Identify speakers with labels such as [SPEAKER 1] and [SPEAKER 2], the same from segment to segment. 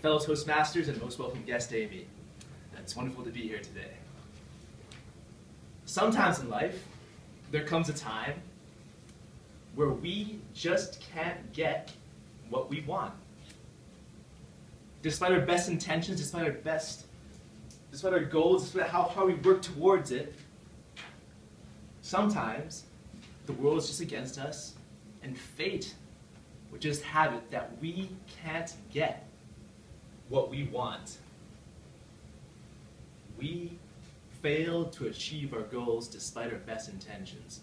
[SPEAKER 1] Fellow Toastmasters, and most welcome guest Amy. It's wonderful to be here today. Sometimes in life, there comes a time where we just can't get what we want. Despite our best intentions, despite our goals, despite how we work towards it, sometimes the world is just against us, and fate would just have it that we can't get what we want. We fail to achieve our goals despite our best intentions.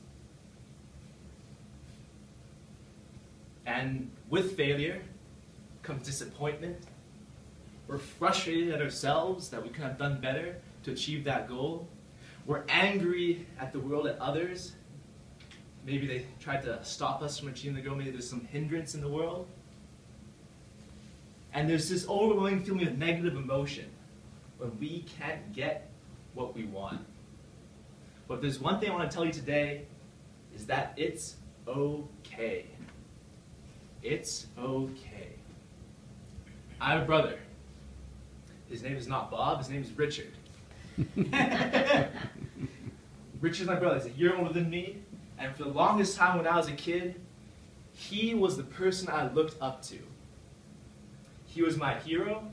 [SPEAKER 1] And with failure comes disappointment. We're frustrated at ourselves that we could have done better to achieve that goal. We're angry at the world, at others. Maybe they tried to stop us from achieving the goal. Maybe there's some hindrance in the world. And there's this overwhelming feeling of negative emotion when we can't get what we want. But there's one thing I want to tell you today, is that it's okay. It's okay. I have a brother. His name is not Bob, his name is Richard. Richard's my brother. He's a year older than me, and for the longest time when I was a kid, he was the person I looked up to. He was my hero.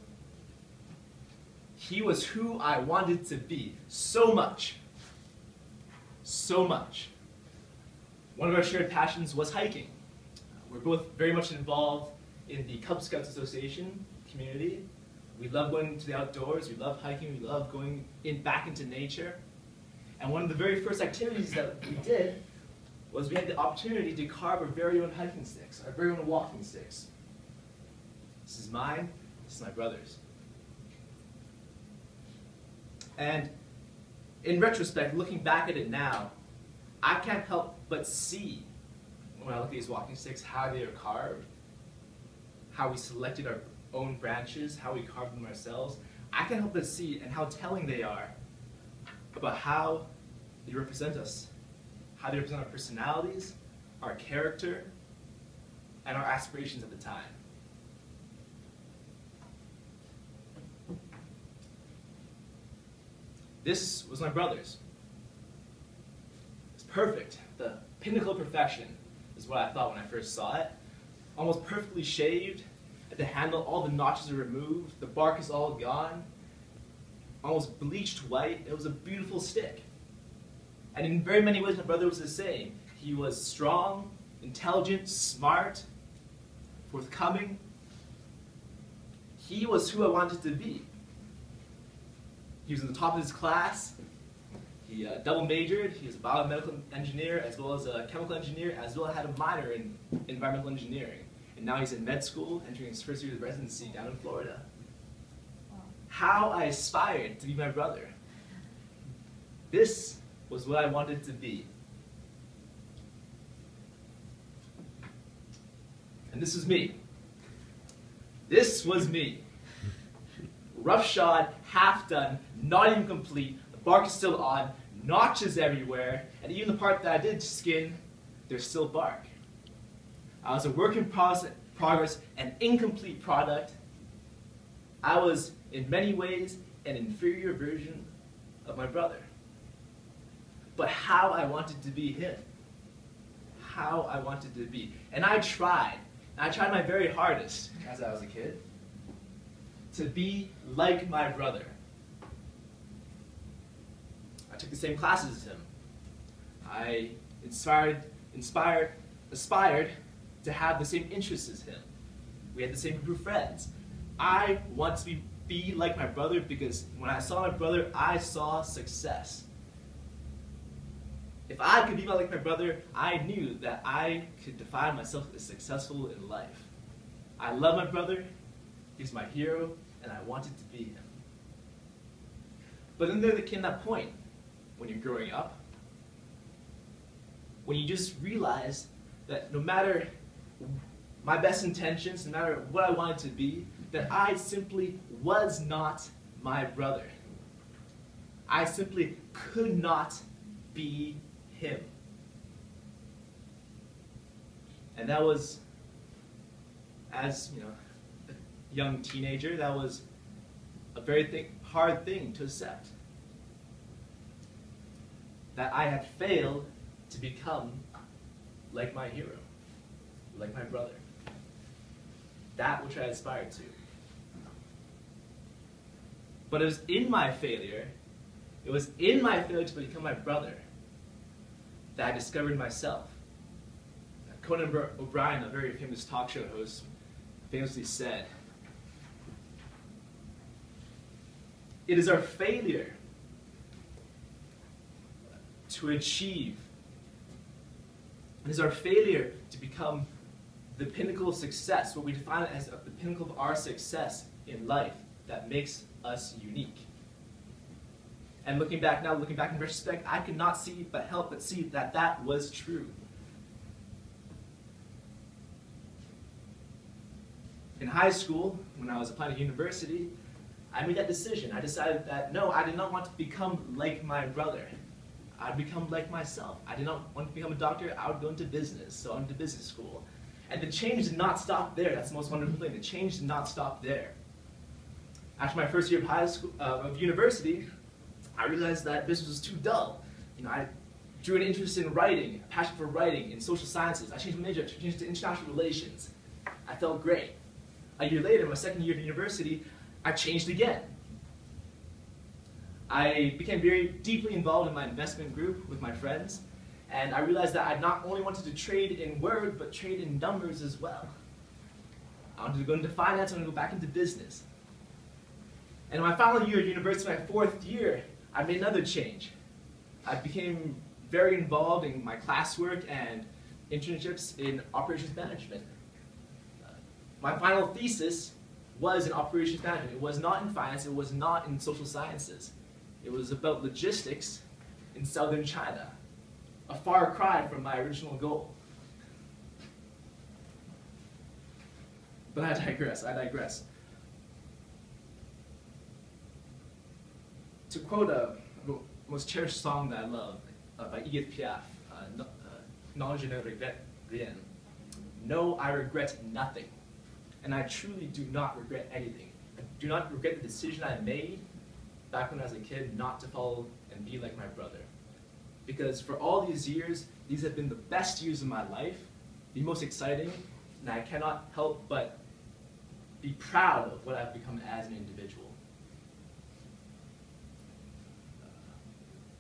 [SPEAKER 1] He was who I wanted to be so much. So much. One of our shared passions was hiking. We're both very much involved in the Cub Scouts Association community. We love going to the outdoors, we love hiking, we love going back into nature. And one of the very first activities that we did was we had the opportunity to carve our very own hiking sticks, our very own walking sticks. This is mine, this is my brother's. And in retrospect, looking back at it now, I can't help but see, when I look at these walking sticks, how they are carved, how we selected our own branches, how we carved them ourselves. I can't help but see and how telling they are about how they represent us, how they represent our personalities, our character, and our aspirations at the time. This was my brother's. It's perfect. The pinnacle of perfection is what I thought when I first saw it. Almost perfectly shaved. At the handle, all the notches are removed. The bark is all gone. Almost bleached white. It was a beautiful stick. And in very many ways, my brother was the same. He was strong, intelligent, smart, forthcoming. He was who I wanted to be. He was in the top of his class. He double majored. He was a biomedical engineer as well as a chemical engineer, as well as had a minor in environmental engineering. And now he's in med school, entering his first year of residency down in Florida. Wow. How I aspired to be my brother. This was what I wanted to be. And this was me. This was me. Roughshod, half done, not even complete, the bark is still on, notches everywhere, and even the part that I did skin, there's still bark. I was a work in progress, an incomplete product. I was, in many ways, an inferior version of my brother. But how I wanted to be him. How I wanted to be. And I tried my very hardest, as I was a kid, to be like my brother. I took the same classes as him. I aspired to have the same interests as him. We had the same group of friends. I want to be like my brother because when I saw my brother, I saw success. If I could be like my brother, I knew that I could define myself as successful in life. I love my brother, he's my hero, and I wanted to be him. But then there came that point when you're growing up, when you just realize that no matter my best intentions, no matter what I wanted to be, that I simply was not my brother. I simply could not be him. And that was, as you know, young teenager, that was a very hard thing to accept. That I had failed to become like my hero, like my brother. That which I aspired to. But it was in my failure to become my brother, that I discovered myself. Conan O'Brien, a very famous talk show host, famously said, "It is our failure to achieve, it is our failure to become the pinnacle of success, what we define as the pinnacle of our success in life, that makes us unique." And looking back in retrospect, I could not help but see that that was true. In high school, when I was applying to university, I made that decision. I decided that no, I did not want to become like my brother. I'd become like myself. I did not want to become a doctor. I would go into business, so I went to business school. And the change did not stop there. That's the most wonderful thing. The change did not stop there. After my first year of high school, of university, I realized that business was too dull. I drew an interest in writing, a passion for writing, in social sciences. I changed my major, changed to international relations. I felt great. A year later, my second year of university, I changed again. I became very deeply involved in my investment group with my friends, and I realized that I not only wanted to trade in word, but trade in numbers as well. I wanted to go into finance, I wanted to go back into business. And in my final year of university, my fourth year, I made another change. I became very involved in my classwork and internships in operations management. My final thesis was in operations management. It was not in finance, it was not in social sciences. It was about logistics in southern China, a far cry from my original goal. But I digress. To quote a most cherished song that I love by Edith Piaf, "Non, je ne regrette rien." No, I regret nothing. And I truly do not regret anything. I do not regret the decision I made back when I was a kid not to follow and be like my brother. Because for all these years, these have been the best years of my life, the most exciting, and I cannot help but be proud of what I've become as an individual.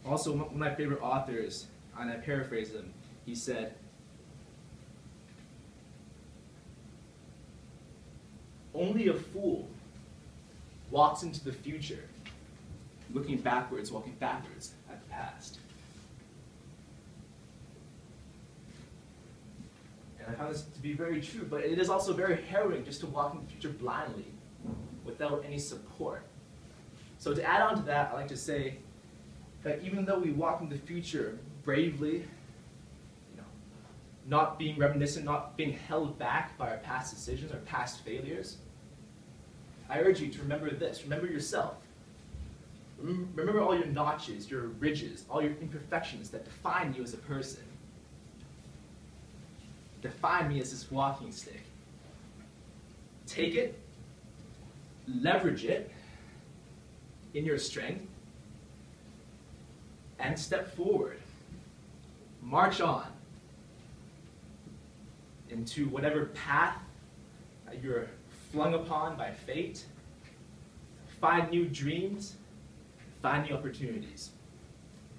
[SPEAKER 1] Also, one of my favorite authors, and I paraphrase him, he said, "Only a fool walks into the future, walking backwards at the past." And I found this to be very true, but it is also very harrowing just to walk into the future blindly, without any support. So to add on to that, I like to say that even though we walk into the future bravely, not being reminiscent, not being held back by our past decisions or past failures, I urge you to remember this. Remember yourself. Remember all your notches, your ridges, all your imperfections that define you as a person. Define me as this walking stick. Take it, leverage it in your strength, and step forward. March on into whatever path you're flung upon by fate. Find new dreams, find new opportunities.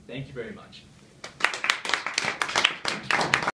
[SPEAKER 1] Thank you very much.